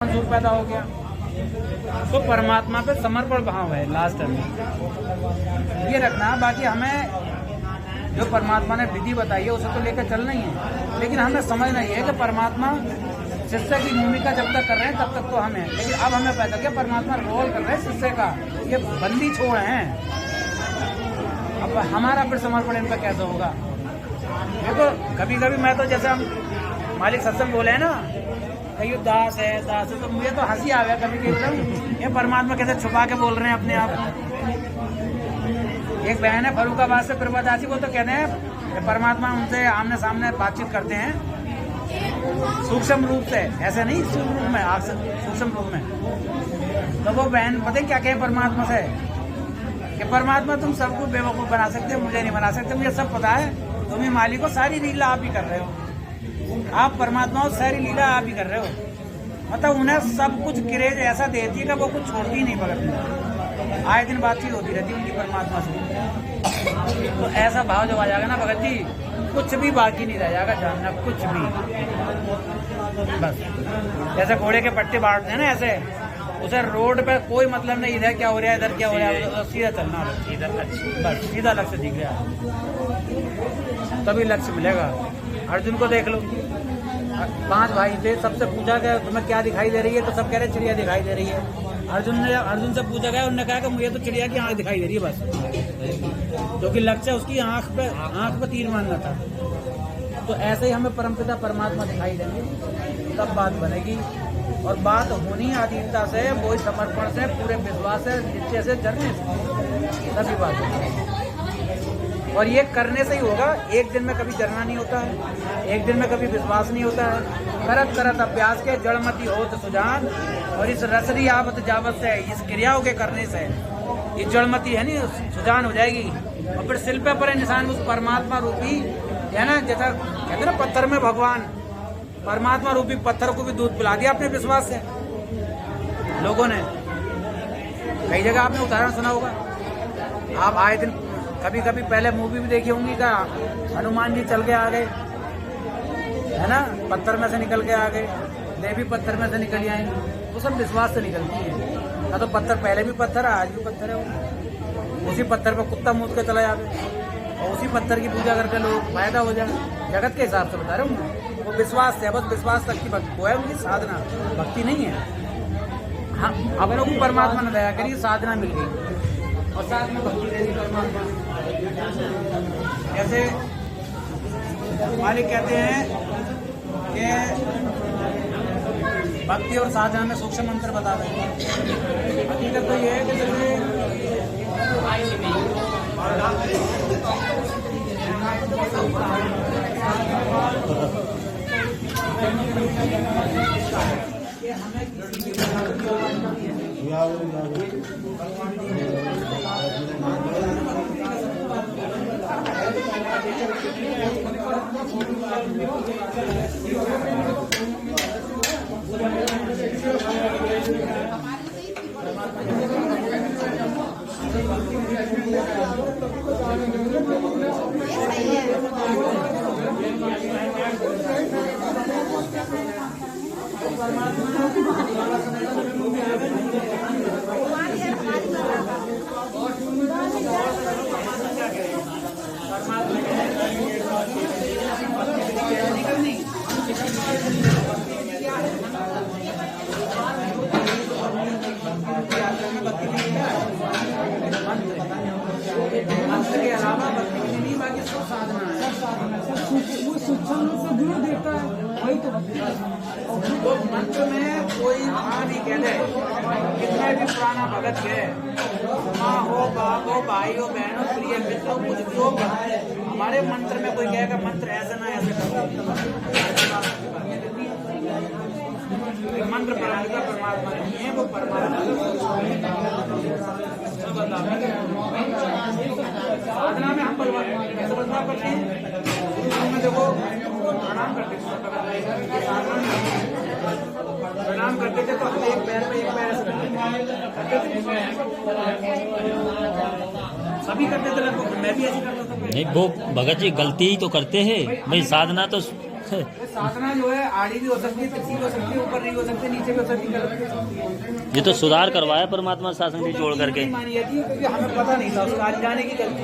सुख पैदा हो गया तो परमात्मा पे समर्पण भाव है लास्ट में ये रखना। बाकी हमें जो परमात्मा ने विधि बताई है उसे तो लेकर चलना ही है, लेकिन हमें समझना ही है कि परमात्मा शिष्य की भूमिका जब तक कर रहे हैं तब तक तो हमें, लेकिन अब हमें पता क्या परमात्मा रोल कर रहे हैं शिष्य का, ये बंदी छोड़ हैं। अब हमारा फिर समर्पण इन पर कैसे होगा? देखो कभी कभी मैं तो जैसे हम मालिक सत्संग बोले हैं ना, कहीं दास है तो मुझे तो हंसी आ गया कभी कभी, ये परमात्मा कैसे छुपा के बोल रहे हैं अपने आप। एक बहन है फरुखाबाद से प्रभादासी, वो तो कहते हैं कि परमात्मा उनसे आमने सामने बातचीत करते हैं सूक्ष्म रूप से, ऐसे नहीं सूक्ष्म रूप में, सूक्ष्म रूप में। तो वो बहन पता क्या कहे परमात्मा से कि परमात्मा तुम सबको बेवकूफ बना सकते हो, मुझे नहीं बना सकते, मुझे सब पता है, तुम ही मालिक हो, सारी लीला आप ही कर रहे हो, आप परमात्मा हो, सारी लीला आप ही कर रहे हो। मतलब उन्हें सब कुछ क्रेज ऐसा देती है कि वो कुछ छोड़ती ही नहीं भगत। आए दिन बातचीत होती रहती है उनकी परमात्मा से। तो ऐसा भाव जब आ जाएगा ना भगत जी, कुछ भी बाकी नहीं रह जाएगा जानना, कुछ भी। बस जैसे घोड़े के पट्टे बांटते हैं ना, ऐसे उसे रोड पे कोई मतलब नहीं इधर क्या हो रहा है इधर क्या हो रहा है, सीधा चलना, बस सीधा लक्ष्य दिख गया, तभी लक्ष्य मिलेगा। अर्जुन को देख लो, 5 भाई थे, सबसे पूछा गया तुम्हें क्या दिखाई दे रही है, तो सब कह रहे चिड़िया दिखाई दे रही है। अर्जुन से पूछा गया, उन्होंने कहा कि मुझे तो चिड़िया की आंख दिखाई दे रही है बस, क्योंकि लक्ष्य उसकी आंख पे तीर मारना था। तो ऐसे ही हमें परमपिता परमात्मा दिखाई देंगे तब बात बनेगी, और बात होनी आधीनता से, वो समर्पण से, पूरे विश्वास से, निश्चय से, जरने से, तभी बात होगी। और ये करने से ही होगा, एक दिन में कभी जरना नहीं होता है, एक दिन में कभी विश्वास नहीं होता है। करत करत अभ्यास के जड़मती हो तो सुजान, और इस रसरी आवत जावत से, इस क्रियाओं के करने से ये जड़मती है नहीं सुजान हो जाएगी। और फिर शिल्प पर निशान उस परमात्मा रूपी है ना, जैसा कहते ना पत्थर में भगवान, परमात्मा रूपी पत्थर को भी दूध पिला दिया अपने विश्वास से लोगों ने। कई जगह आपने उदाहरण सुना होगा, आप आए दिन कभी कभी पहले मूवी भी देखी होंगी का, हनुमान जी चल के आ गए है ना, पत्थर में से निकल के आ गए, देवी पत्थर में से निकल आई, वो सब विश्वास से निकलती है। ना तो पत्थर पहले भी पत्थर है, आज भी पत्थर है, वो उसी पत्थर पर कुत्ता मूत के चला जावे, और उसी पत्थर की पूजा करके लोग फायदा हो जाए। जगत के हिसाब से बता रहे हूँ, वो विश्वास से, बस विश्वास तक की भक्ति, वो है उनकी साधना, भक्ति नहीं है। हाँ अब लोग को परमात्मा ने दया करी, साधना मिल गई और साथ में भक्ति दे दी परमात्मा। जैसे मालिक कहते हैं कि भक्ति और साधना में सूक्ष्म मंत्र बता देंगे। हकीकत तो ये है कि जैसे के अलावा भक्ति बाकी सब साधना है, वो सूक्ष्म रूप से गुरु देता है, वही तो वो मंत्र में कोई हाँ नहीं कह दे, कितने भी पुराना भगत है, माँ हो, बाप हो, भाई हो, बहन हो, प्रिय मित्र हो, कुछ भी हो, हमारे मंत्र में कोई कहेगा मंत्र ऐसा ना ऐसा, मंत्र परमात्मा नहीं है, वो परमात्मा साधना में हम कैसे बदलाव करते हैं, देखो प्रणाम करते प्रणाम करते थे, तो हम एक पैर पे एक पैर ऐसे सभी करते थे, मैं भी ऐसे करता था। नहीं वो भगत जी गलती ही तो करते हैं भाई, साधना तो साधना जो है आड़ी भी हो सकती है, तिरछी भी हो सकती है, ऊपर नहीं हो सकती, नीचे भी हो सकती है। ये तो सुधार करवाया परमात्मा शासन भी जोड़ करके। मानी जाती है क्योंकि हमें पता नहीं था, उसका आज जाने की गलती।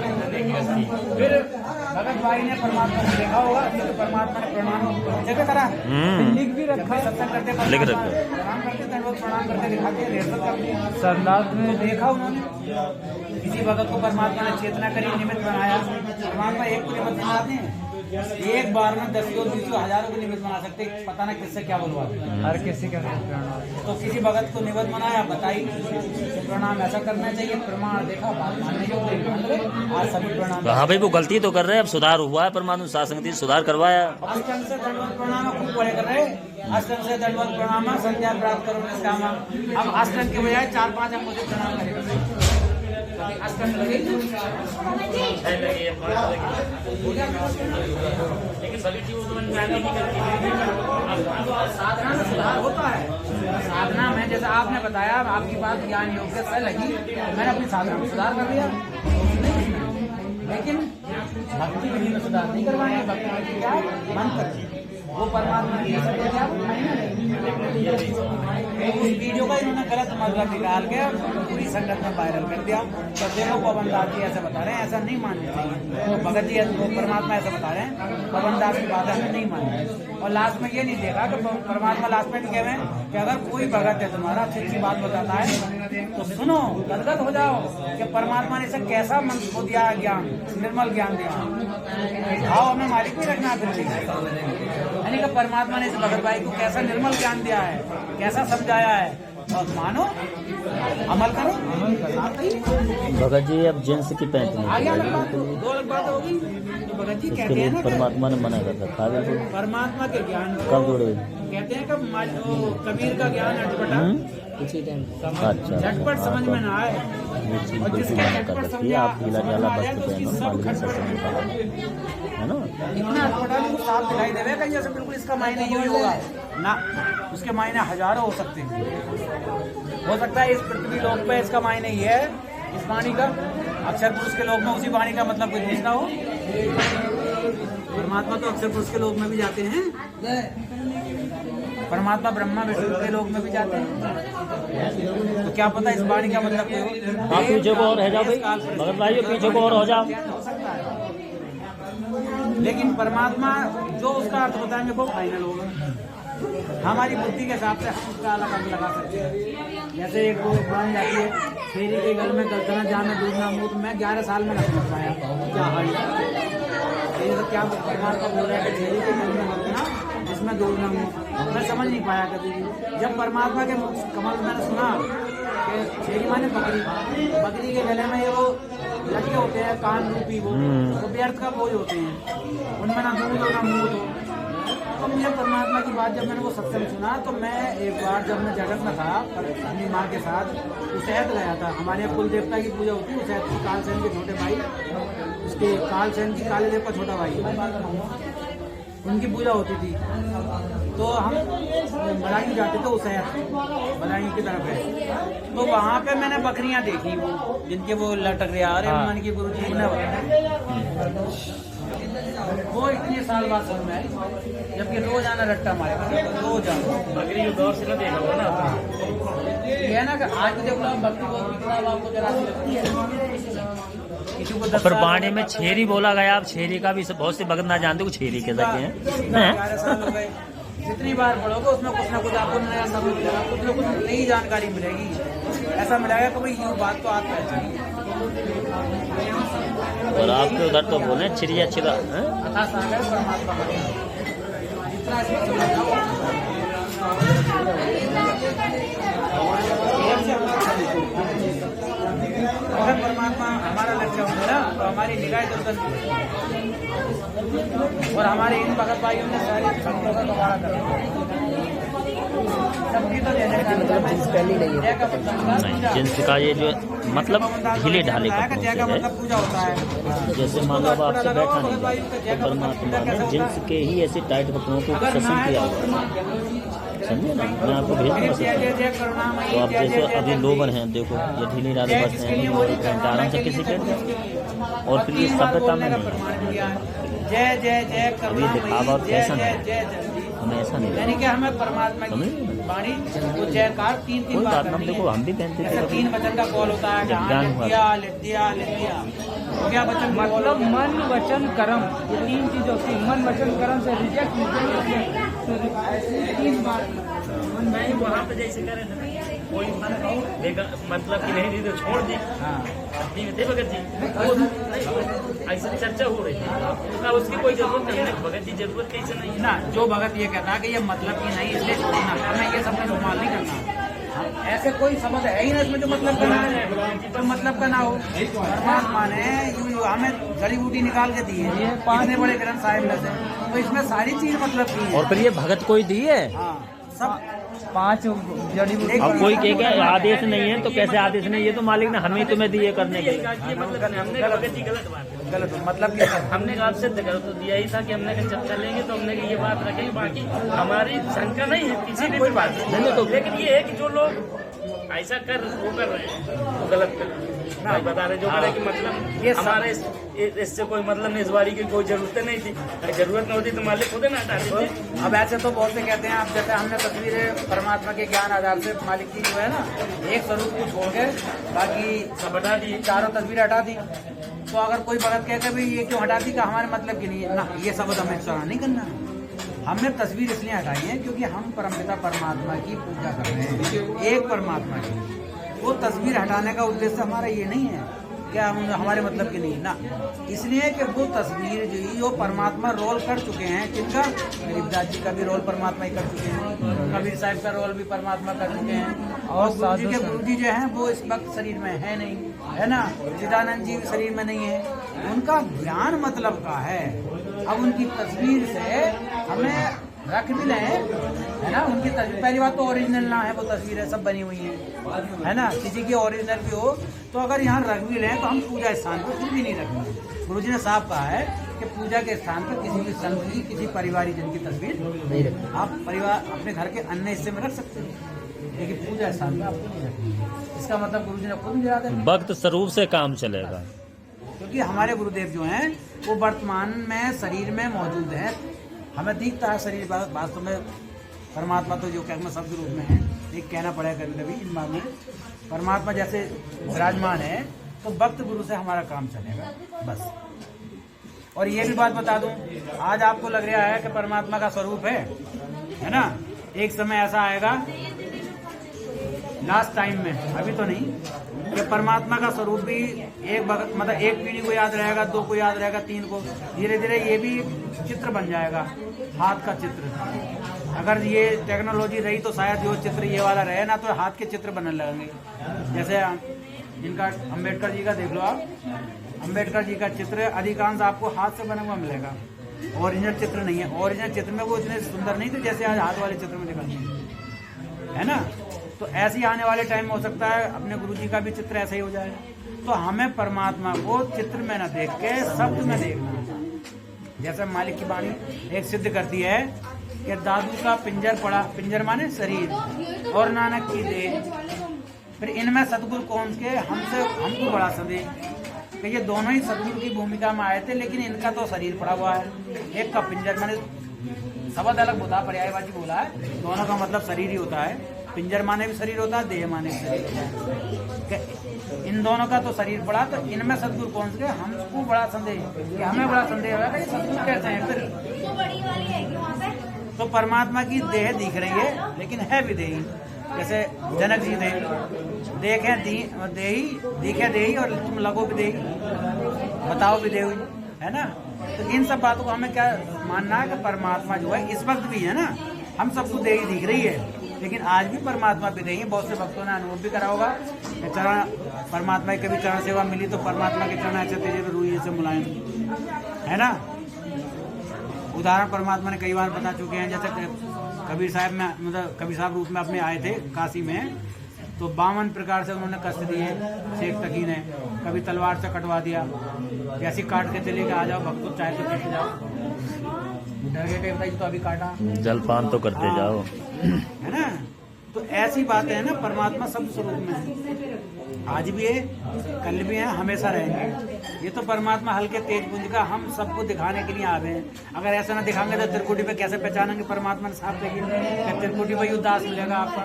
फिर भगत भाई ने परमात्मा को देखा होगा, परमात्मा ने प्रणाम जगह करा, लिख भी रखा, सत्संग करते लिख रखा, प्रणाम करते, दंडवत प्रणाम करके दिखाते, रिहर्सल करते। संदास में देखा उन्होंने किसी भगत को परमात्मा ने चेतना करी, निमित्त बनाया। परमात्मा एक को निमित्त बनाते हैं, एक बार में 10 20 हजारों को निमित्त बना सकते, पता ना किससे क्या बोलवाते। हर किसी का तो किसी भगत को निमित्त बनाया, बताई प्रणाम ऐसा करना चाहिए, प्रमाण देखा, बात मानने योग्य, आज सभी प्रणाम। हाँ भाई वो गलती तो कर रहे हैं, अब सुधार हुआ है, परमात्मा शासन ने सुधार करवाया। अष्टंग से दंडवत प्रणाम खूब बड़े कर रहे, अष्टंग से दंडवत प्रणाम, संध्या प्राप्त करो निष्काम। अब अष्टंग के बजाय 4-5 अंगों से प्रणाम करेंगे। अष्टंग लगे लेकिन सभी चीजों को साधना में सुधार होता है। साधना में जैसे आपने बताया, आपकी बात ज्ञान योग्य से लगी, मैंने अपनी साधना में सुधार कर दिया, लेकिन भक्ति विधि में सुधार नहीं करवाएंगे। भक्ति विधि क्या मंत्र, वो परमात्मा की क्या उस वीडियो का इन्होंने गलत मतलब निकाल के पूरी संगत में वायरल कर दिया। तो देखो पवन दास जी ऐसा बता रहे हैं, ऐसा नहीं माननी चाहिए। तो भगत जी वो परमात्मा ऐसा बता रहे हैं, पवन दास की बात हमें नहीं माननी। और लास्ट में ये नहीं देखा कि परमात्मा लास्ट में कह रहे हैं कि अगर कोई भगत है तुम्हारा अच्छी बात बताता है तो सुनो, गदगद हो जाओ कि परमात्मा ने इसे कैसा मंत्र को दिया, ज्ञान, निर्मल ज्ञान दिया। भाव हमें मालिक भी रखना फिर, यानी कि परमात्मा ने इस भगत भाई को कैसा निर्मल ज्ञान दिया है, कैसा समझाया है, और मानो, अमल करो। भगत जी अब जेंट्स की पैंट नहीं, आगे अलग बात, 2 अलग बात होगी। तो भगत जी कहते हैं ना परमात्मा ने मना कर रखा है, परमात्मा के ज्ञान कब जोड़े कहते हैं कि कबीर का ज्ञान अटपटा झटपट समझ में ना आए, और जिसके झटपट समझा आप ढीला ढाला वस्त्र पहनो, है ना, इतना अटपटा भी साफ दिखाई देगा कहीं जैसे बिल्कुल इसका मायने यही होगा ना, उसके मायने हजारों हो सकते हैं। हो सकता है इस पृथ्वी लोक पे इसका मायने ये है, इस वाणी का, अक्षर पुरुष के लोक में उसी वाणी का मतलब कोई दूसरा हो। परमात्मा तो अक्षर पुरुष के लोक में भी जाते हैं, परमात्मा ब्रह्मा विष्णु के लोक में भी जाते हैं, तो क्या पता इस वाणी का मतलब क्या हो। आप पीछे को और रह जाओ भाई, भगत भाई पीछे को और हो जाओ। लेकिन परमात्मा जो उसका अर्थ बताएंगे वो फाइनल होगा। हमारी बुद्धि के हिसाब से हम उसका अलग अर्थ लगा सकते हैं। जैसे एक वो बन जाती है, फेरी के गल में गलतना जाना दूधना मुँह, तो मैं 11 साल में नहीं कर पाया क्या हाल है, ये तो क्या परमात्मा बोल रहा है कि फेरी के गल में गलतना जिसमें दूधना मुँह, मैं समझ नहीं पाया कभी भी। जब परमात्मा के कमल मैंने सुना कि फेरी माने बकरी, बकरी के गले में ये वो लटके होते हैं कान रूपी, वो व्यर्थ का बोझ होते हैं, उनमें ना दूध हो ना मूत हो। तो मुझे परमात्मा की बात जब मैंने वो सत्संग सुना, तो मैं एक बार जब मैं जगत में था अपनी माँ के साथ, उसैत गया था। हमारे यहाँ कुल देवता की पूजा होती है, उसैत की कालसेन के छोटे भाई, उसके कालसेन की काले देव का छोटा भाई, उनकी पूजा होती थी। तो हम बदायूं जाते थे, उसैत बदायूं की तरफ है, तो वहाँ पे मैंने बकरियाँ देखी वो जिनके वो लटक रहे आ रहे, मन की गुरु जी ने बताया। वो इतने साल बाद समझ में आई, जबकि रोज आना रट्टा मारे, रोज आना बकरी के दौर से ना देखा होगा ना, ये है ना कि आज देख लो बकरी बहुत आपको जरा सी लगती है। पर बाणे में छेरी बोला गया, अब छेरी का भी बहुत से भगत ना जानते को छेरी के सकते हैं। जितनी बार पढ़ोगे उसमें कुछ ना कुछ आपको नया सब मिलेगा, कुछ ना कुछ नई जानकारी मिलेगी। ऐसा मिलेगा कि भाई ये बात तो आपको चाहिए। और आपके उधर तो बोले चिड़िया चिड़ा कथा सागर परमात्मा जितना अगर परमात्मा हमारा लक्ष्य होगा ना, तो हमारी निगाह दर्शन और हमारे इन भगत भाइयों ने सारी संतों का दोबारा कर सबकी तो जिन्स का ये जो मतलब ढीले ढाले कपड़ों से है, जैसे मान लो आपसे बैठा नहीं तो परमात्मा ने जिन्स के ही ऐसे टाइट कपड़ों को पसंद किया हुआ, समझे ना। मैं आपको भेज दूँगा, तो आप जैसे अभी लोबर हैं, देखो ये ढीले ढाले बस हैं, आराम से किसी के, और फिर ये सभ्यता में नहीं है। जय जय जय करुणामयी, दिखावा जय कैसा जय है? जय जल्दी। हमें ऐसा नहीं यानी कि हमें परमात्मा की वाणी वो जयकार तीन कोई बार बात ना, करनी देखो है। हम भी पहनते थे जैसे 3 वचन का कॉल होता है, जहाँ ज्ञान लिख हुआ। दिया लिख दिया लिख दिया, तो क्या वचन मतलब मन वचन कर्म, ये 3 चीज होती है। मन वचन कर्म से रिजेक्ट ऐसे 3 बार नहीं वहाँ पे जैसे कह रहे थे कोई मतलब कि नहीं दी तो छोड़ दी। हाँ थे भगत जी ऐसी चर्चा हो रही थी ना, उसकी कोई जरूरत नहीं है। भगत जी जरूरत कैसे नहीं है ना, जो भगत ये कहता है कि ये मतलब की नहीं इसलिए छोड़ना, हमें ये सब में इस्तेमाल नहीं करना। ऐसे कोई शब्द है ही ना इसमें जो मतलब का ना है, तो मतलब का ना हो। परमात्मा ने यूं हमें जड़ी बूटी निकाल के दी है, इतने बड़े ग्रंथ साहिब में से, तो इसमें सारी चीज मतलब की है। और फिर ये भगत कोई दी है? हाँ सब 5 जड़ी बूटी। अब कोई कहेगा आदेश नहीं है तो कैसे आदेश नहीं, ये तो मालिक ने हमें तुम्हें दिए करने के लिए। हमने गलत मतलब क्या है? हमने कहा सिद्ध कर तो दिया ही था कि हमने कहा जब चलेंगे तो हमने कहा ये बात रखेंगे, बाकी हमारी शंका नहीं है किसी भी बात नहीं, लेकिन ये है कि जो लोग ऐसा वो कर रहे हैं वो गलत कर रहे हैं। भाई बता रहे जो करे कि मतलब ये हमारे इससे कोई मतलब नहीं, इस बारी की कोई जरूरत नहीं थी, अगर जरूरत नहीं होती तो मालिक खुद ना हटा देते। अब ऐसे तो बहुत से कहते हैं, अब जैसे हमने तस्वीरें परमात्मा के ज्ञान आधार से मालिक की जो है ना, एक स्वरूप को छोड़ के बाकी सब हटा दिए। चारों तस्वीरें हटा दी। तो अगर कोई भगत कहते भाई ये क्यों हटा दी, का हमारे मतलब की नहीं है ना, ये शब्द हमें इस्तेमाल नहीं करना। हमने तस्वीर इसलिए हटाई है क्योंकि हम परमपिता परमात्मा की पूजा कर रहे हैं, एक परमात्मा की। वो तस्वीर हटाने का उद्देश्य हमारा ये नहीं है क्या हमारे मतलब की नहीं ना, इसलिए कि वो तस्वीर जो ही वो परमात्मा रोल कर चुके हैं। किनका? गरीबदास जी का भी रोल परमात्मा ही कर चुके हैं, कबीर साहब का रोल भी परमात्मा कर चुके हैं, और गुरु जी जो हैं वो इस वक्त शरीर में है नहीं, है ना। चिदानंद जी भी शरीर में नहीं है, उनका ज्ञान मतलब का है। अब उनकी तस्वीर से हमें रख भी लें, है ना। उनकी तस्वीर पहली बात तो ओरिजिनल ना है, वो तस्वीरें सब बनी हुई है ना। किसी की ओरिजिनल भी हो तो अगर यहाँ रख भी लें तो हम पूजा स्थान पर फिर भी नहीं रखेंगे। गुरुजी ने साफ कहा है कि पूजा के स्थान पर किसी भी संत की, किसी पारिवारिक जन की तस्वीर नहीं रखें। आप परिवार अपने घर के अन्य हिस्से में रख सकते हैं, लेकिन पूजा स्थान पर आपको नहीं रखेंगे। इसका मतलब गुरुजी ने खुद गिरा देंगे, भक्त स्वरूप से काम चलेगा। क्योंकि हमारे गुरुदेव जो हैं वो वर्तमान में शरीर में मौजूद है। हमें दिखता है शरीर, वास्तव में परमात्मा तो जो कहना शब्द रूप में है, एक कहना पड़ेगा कभी कभी इन बात में। परमात्मा जैसे विराजमान है तो भक्त गुरु से हमारा काम चलेगा बस। और ये भी बात बता दूं, आज आपको लग रहा है कि परमात्मा का स्वरूप है ना। एक समय ऐसा आएगा लास्ट टाइम में, अभी तो नहीं, कि परमात्मा का स्वरूप भी एक मतलब एक पीढ़ी को याद रहेगा, 2 को याद रहेगा, 3 को, धीरे धीरे ये भी चित्र बन जाएगा, हाथ का चित्र। अगर ये टेक्नोलॉजी रही तो शायद जो चित्र ये वाला रहे ना, तो हाथ के चित्र बनने लगेंगे। जैसे इनका अम्बेडकर जी का देख लो आप, अम्बेडकर जी का चित्र अधिकांश आपको हाथ से बना हुआ मिलेगा, ओरिजिनल चित्र नहीं है। ओरिजिनल चित्र में वो इतने सुंदर नहीं थे जैसे आज हाथ वाले चित्र में दिखाते हैं, है ना। तो ऐसे ही आने वाले टाइम में हो सकता है अपने गुरुजी का भी चित्र ऐसा ही हो जाएगा। तो हमें परमात्मा को चित्र में न देख के शब्द में देखना है। जैसे मालिक की वाणी एक सिद्ध करती है कि दादू का पिंजर पड़ा, पिंजर माने शरीर, और नानक की देह, फिर इनमें सतगुरु कौन के हमको बड़ा संदेह कि ये दोनों ही सतगुरु की भूमिका में आए थे, लेकिन इनका तो शरीर पड़ा हुआ है। एक का पिंजर माने शब्द अलग होता है, पर्यायवाची बोला है, दोनों का मतलब शरीर ही होता है। पिंजर माने भी शरीर होता है, देह माने भी शरीर होता है। इन दोनों का तो शरीर पड़ा, तो इनमें सतगुरु कौन से? हमको बड़ा संदेह कि हमें बड़ा संदेह होगा कि सतगुरु कैसे हैं फिर। तो परमात्मा की देह दिख रही है लेकिन है भी देही। जैसे जनक जी थे, देखे देही, दिखे देही, और तुम लगो भी देही, बताओ भी देही, है ना। तो इन सब बातों को हमें क्या मानना है कि परमात्मा जो है इस वक्त भी है ना, हम सबको देही दिख रही है, लेकिन आज भी परमात्मा भी नहीं है। बहुत से भक्तों ने अनुभव भी करा होगा, चरण परमात्मा की कभी चरण सेवा मिली तो परमात्मा के चरण ऐसे तेजे रूई से मुलायम, है ना। उदाहरण परमात्मा ने कई बार बता चुके हैं। जैसे कबीर साहब में, मतलब कबीर साहब रूप में अपने आए थे काशी में, तो 52 प्रकार से उन्होंने कष्ट दिए। शेख तकी ने कभी तलवार से कटवा दिया, जैसे काट के चले गए, आ जाओ भक्तों चाहे तो पीछे जाओ, डर के बताइए तो अभी काटा, जलपान तो करते जाओ, है ना। तो ऐसी बातें हैं ना, परमात्मा सब स्वरूप में है, आज भी है, कल भी है, हमेशा रहेंगे। ये तो परमात्मा हल्के तेज पुंज का हम सबको दिखाने के लिए आ रहे हैं। अगर ऐसा ना दिखाएंगे तो त्रिकुटी पे कैसे पहचानेंगे? परमात्मा ने साफ देखिए, त्रिकुटी पे उदास मिलेगा आपका।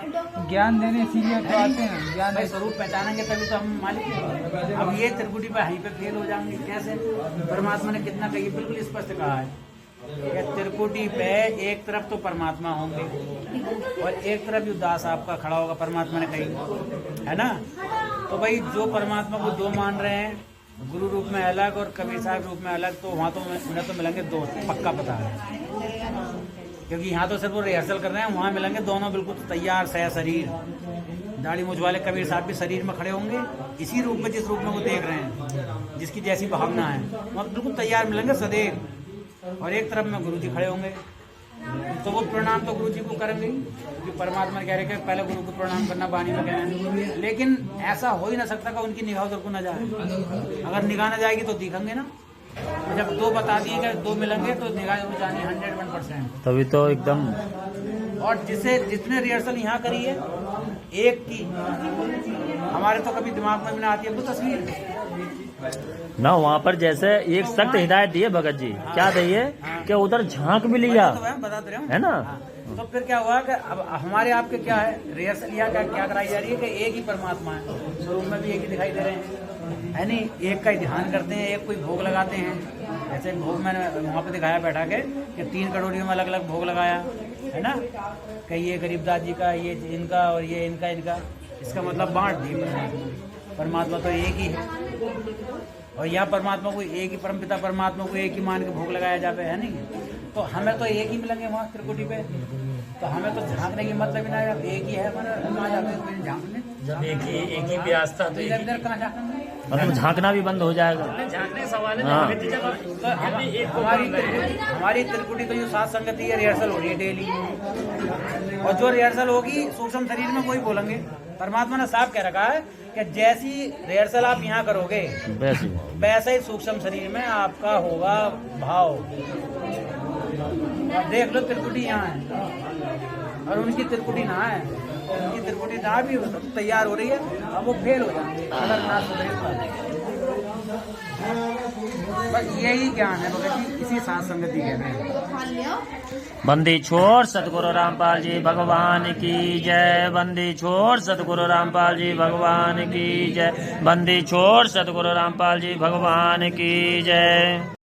ज्ञान देने इसीलिए तो आते हैं, ज्ञान भाई स्वरूप पहचानेंगे तभी तो हम मालिक हैं। अब ये त्रिकुटी पे यहीं पे फेल हो जाएंगे कैसे? परमात्मा ने कितना कही, बिल्कुल स्पष्ट कहा है कि त्रिकुटी पे एक तरफ तो परमात्मा होंगे और एक तरफ उदास आपका खड़ा होगा, परमात्मा ने कही है ना। तो भाई जो परमात्मा को दो मान रहे हैं, गुरु रूप में अलग और कबीर साहब रूप में अलग, तो वहाँ तो उन्हें तो मिलेंगे दो, पक्का पता है। क्योंकि यहाँ तो सिर्फ वो रिहर्सल कर रहे हैं, वहाँ मिलेंगे दोनों बिल्कुल तैयार सह शरीर। दाढ़ी मूंछ वाले कबीर साहब भी शरीर में खड़े होंगे, इसी रूप में जिस रूप में वो देख रहे हैं, जिसकी जैसी भावना है, वहाँ बिल्कुल तैयार मिलेंगे सदैव। और एक तरफ में गुरु जी खड़े होंगे, तो वो प्रणाम तो गुरु जी को करेंगे, क्योंकि परमात्मा कह रहे हैं पहले गुरु को प्रणाम करना, वाणी में कह रहे हैं। लेकिन ऐसा हो ही ना सकता कि उनकी निगाह उधर को ना जाए। अगर निगाह ना जाएगी तो दिखेंगे ना। तो जब दो बता दिए कि दो मिलेंगे तो निगाह हो जानी 101%। तभी तो एकदम। और जितने रिहर्सल यहाँ करी है एक की, हमारे तो कभी दिमाग में भी ना आती है वो तस्वीर ना। वहाँ पर जैसे एक सख्त हिदायत दी है भगत जी, क्या दी है कि उधर झांक भी लिया, बता दे रहे है ना। तो फिर क्या हुआ कि अब हमारे आपके क्या है, रिहर्सल यहाँ क्या कराई जा रही है कि एक ही परमात्मा है, स्वरूप में भी एक ही दिखाई दे रहे हैं, है नहीं। एक का ही ध्यान करते हैं, एक कोई भोग लगाते हैं। ऐसे भोग मैंने वहाँ पे दिखाया बैठा के कि 3 कटोरियों में अलग अलग भोग लगाया, है ना। कि ये गरीबदास जी का, ये इनका और ये इनका। इसका मतलब बांट दिए। परमात्मा तो एक ही है, और यहाँ परमात्मा को एक ही, परमपिता परमात्मा को एक ही मान के भोग लगाया जावे, है नहीं। तो हमें तो एक ही मिलेंगे वहाँ त्रिकुटी पे, तो हमें तो झांकने की मतलब ही ना, एक ही है हमारा झांकने। जब एक ही व्यवस्था तो इधर कहाँ झांकेंगे? मतलब झांकना भी बंद हो जाएगा। झांकने सवाल हाँ। हमारी त्रिकुटी तो जो सात संगति है, रिहर्सल हो रही है डेली, और जो रिहर्सल होगी सूक्ष्म शरीर में वही बोलेंगे। परमात्मा ने साफ कह रखा है कि जैसी रिहर्सल आप यहाँ करोगे वैसे ही सूक्ष्म शरीर में आपका होगा भाव। अब देख लो त्रिकुटी यहाँ है और उनकी त्रिकुटी ना है, उनकी त्रिकुटी ना भी तैयार हो रही है, अब वो फेल हो जाएंगे अगर ना सुधरे। बस यही ज्ञान है भगत जी, इसी साथ संगति कहते हैं। बंदी छोड़ सतगुरु रामपाल जी भगवान की जय। बंदी छोड़ सतगुरु रामपाल जी भगवान की जय। बंदी छोड़ सतगुरु रामपाल जी भगवान की जय।